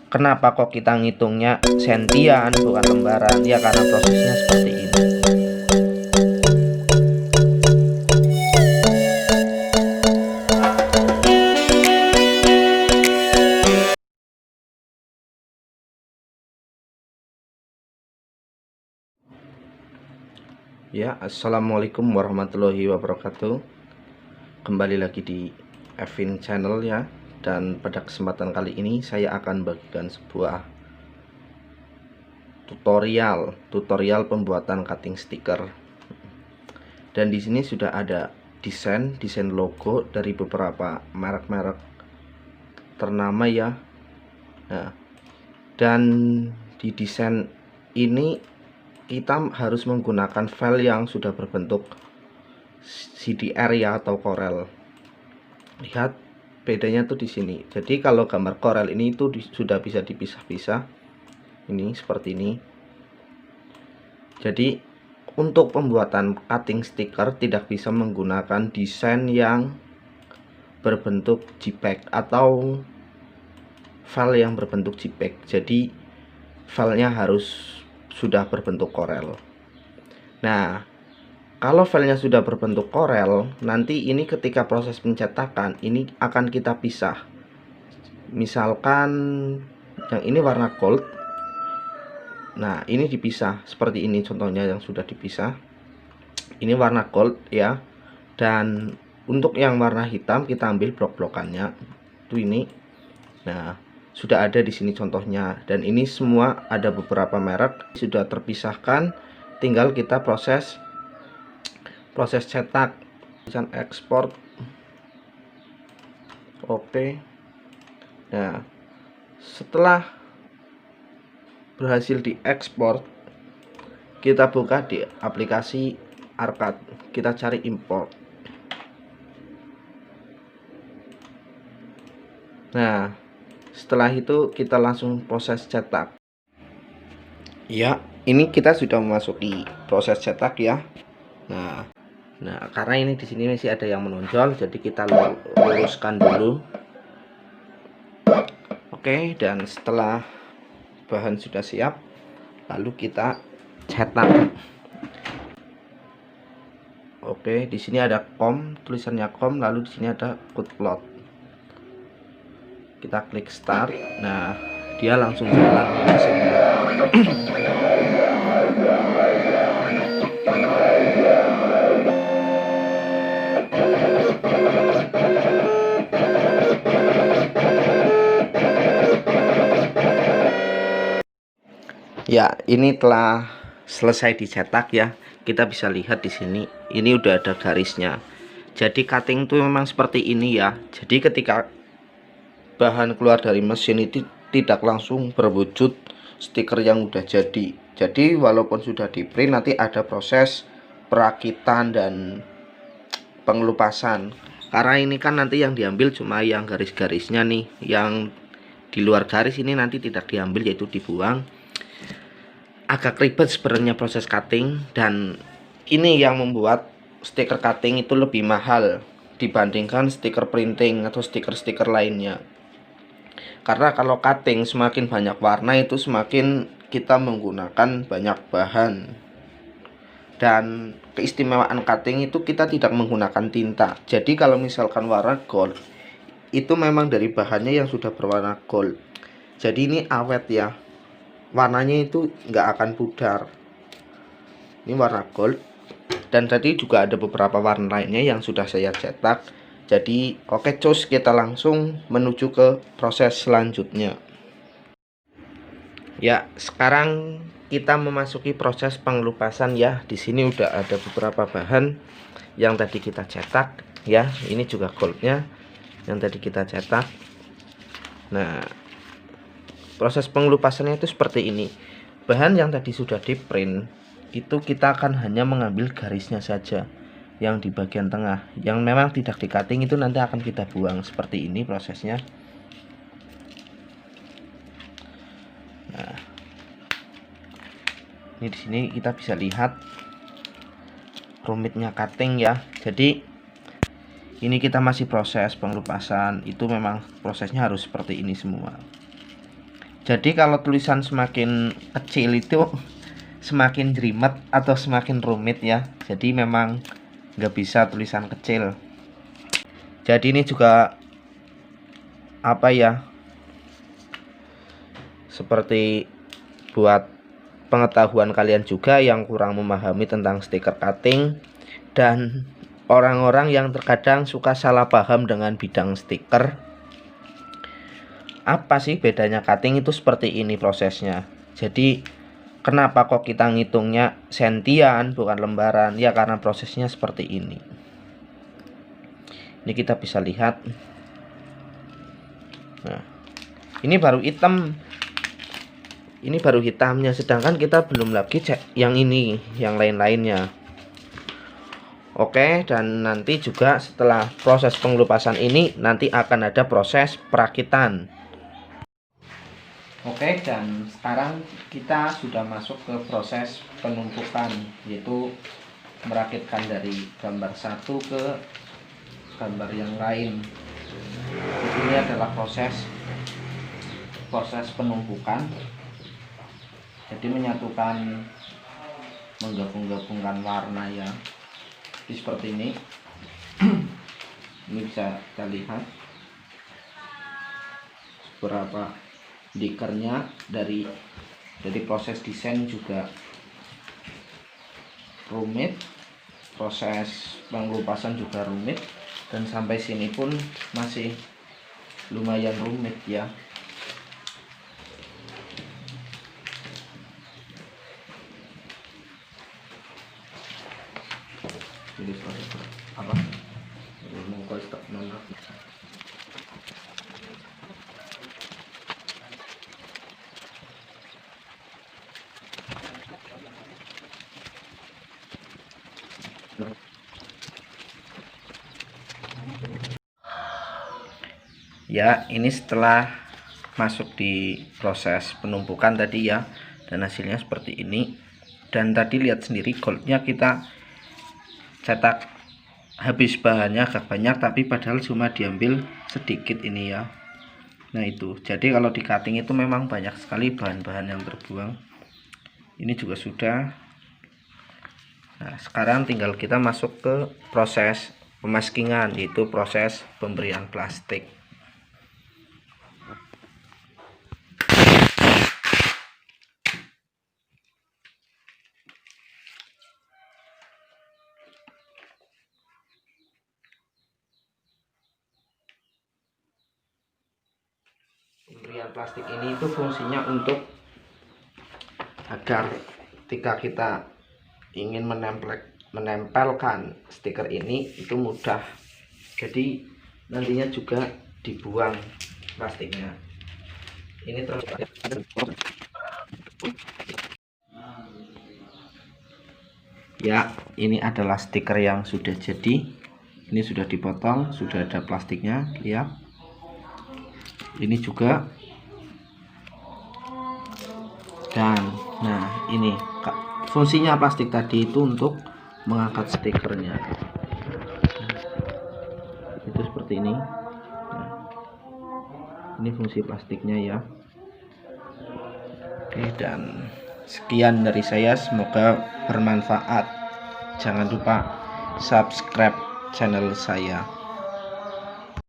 Kenapa kok kita ngitungnya sentian bukan lembaran? Ya karena prosesnya seperti ini. Ya, assalamualaikum warahmatullahi wabarakatuh. Kembali lagi di Evin Channel ya. Dan pada kesempatan kali ini saya akan bagikan sebuah tutorial pembuatan cutting stiker. Dan di sini sudah ada desain logo dari beberapa merek-merek ternama ya. Nah, dan di desain ini kita harus menggunakan file yang sudah berbentuk CDR ya, atau Corel. Lihat bedanya tuh di sini. Jadi kalau gambar Corel ini itu sudah bisa dipisah-pisah. Ini seperti ini. Jadi untuk pembuatan cutting stiker tidak bisa menggunakan desain yang berbentuk JPEG atau file yang berbentuk JPEG. Jadi filenya harus sudah berbentuk Corel. Nah, kalau filenya sudah berbentuk Corel, nanti ini ketika proses pencetakan ini akan kita pisah. Misalkan yang ini warna gold. Nah, ini dipisah seperti ini contohnya yang sudah dipisah. Ini warna gold ya. Dan untuk yang warna hitam kita ambil blok-blokannya. Itu ini. Nah, sudah ada di sini contohnya, dan ini semua ada beberapa merek sudah terpisahkan, tinggal kita proses cetak dan ekspor. Oke. Nah, setelah berhasil diekspor, kita buka di aplikasi Arcade, kita cari import. Nah, setelah itu kita langsung proses cetak. Ya, ini kita sudah memasuki proses cetak ya. Nah, karena ini di sini masih ada yang menonjol, jadi kita luruskan dulu. Oke, dan setelah bahan sudah siap, lalu kita cetak. Oke, di sini ada tulisannya com, lalu di sini ada code plot. Kita klik start. Nah, dia langsung jalan mesinnya. Ya, ini telah selesai dicetak ya. Kita bisa lihat di sini, ini udah ada garisnya. Jadi cutting itu memang seperti ini ya. Jadi ketika bahan keluar dari mesin itu tidak langsung berwujud stiker yang udah jadi. Jadi walaupun sudah di print, nanti ada proses perakitan dan pengelupasan. Karena ini kan nanti yang diambil cuma yang garis-garisnya nih, yang di luar garis ini nanti tidak diambil, yaitu dibuang. Agak ribet sebenarnya proses cutting, dan ini yang membuat stiker cutting itu lebih mahal dibandingkan stiker printing atau stiker-stiker lainnya. Karena kalau cutting semakin banyak warna itu semakin kita menggunakan banyak bahan. Dan keistimewaan cutting itu kita tidak menggunakan tinta. Jadi kalau misalkan warna gold itu memang dari bahannya yang sudah berwarna gold. Jadi ini awet ya. Warnanya itu nggak akan pudar. Ini warna gold. Dan tadi juga ada beberapa warna lainnya yang sudah saya cetak. Jadi oke, cus, kita langsung menuju ke proses selanjutnya. Ya, sekarang kita memasuki proses pengelupasan ya. Di sini udah ada beberapa bahan yang tadi kita cetak ya. Ini juga goldnya yang tadi kita cetak. Nah, proses pengelupasannya itu seperti ini. Bahan yang tadi sudah di print itu kita akan hanya mengambil garisnya saja yang di bagian tengah, yang memang tidak di cutting itu nanti akan kita buang. Seperti ini prosesnya. Nah, ini di sini kita bisa lihat rumitnya cutting ya. Jadi ini kita masih proses pengelupasan, itu memang prosesnya harus seperti ini semua. Jadi kalau tulisan semakin kecil itu semakin jelimet atau semakin rumit ya. Jadi memang nggak bisa tulisan kecil. Jadi ini juga apa ya, seperti buat pengetahuan kalian juga yang kurang memahami tentang stiker cutting dan orang-orang yang terkadang suka salah paham dengan bidang stiker. Apa sih bedanya cutting itu? Seperti ini prosesnya. Jadi kenapa kok kita ngitungnya sentian bukan lembaran? Ya karena prosesnya seperti ini. Ini kita bisa lihat. Nah, ini baru hitam. Ini baru hitamnya, sedangkan kita belum lagi cek yang ini, yang lain-lainnya. Oke, dan nanti juga setelah proses pengelupasan ini nanti akan ada proses perakitan. Oke, dan sekarang kita sudah masuk ke proses penumpukan, yaitu merakitkan dari gambar satu ke gambar yang lain. Jadi ini adalah proses penumpukan. Jadi menyatukan, menggabung-gabungkan warna ya. Jadi seperti ini. Ini bisa kita lihat beberapa stikernya. Dari proses desain juga rumit, proses pengelupasan juga rumit, dan sampai sini pun masih lumayan rumit ya. Jadi apa? Ya, ini setelah masuk di proses penumpukan tadi ya, dan hasilnya seperti ini. Dan tadi lihat sendiri goldnya kita cetak habis bahannya agak banyak, tapi padahal cuma diambil sedikit ini ya. Nah itu, jadi kalau di cutting itu memang banyak sekali bahan-bahan yang terbuang. Ini juga sudah. Nah sekarang tinggal kita masuk ke proses pemaskingan, yaitu proses pemberian plastik. Pemberian plastik ini itu fungsinya untuk agar ketika kita ingin menempelkan stiker ini itu mudah. Jadi nantinya juga dibuang plastiknya. Ini terus ya, ini adalah stiker yang sudah jadi. Ini sudah dipotong, sudah ada plastiknya, lihat. Ini juga. Dan nah ini fungsinya plastik tadi itu untuk mengangkat stikernya. Itu seperti ini. Nah, ini fungsi plastiknya ya. Oke, dan sekian dari saya, semoga bermanfaat. Jangan lupa subscribe channel saya.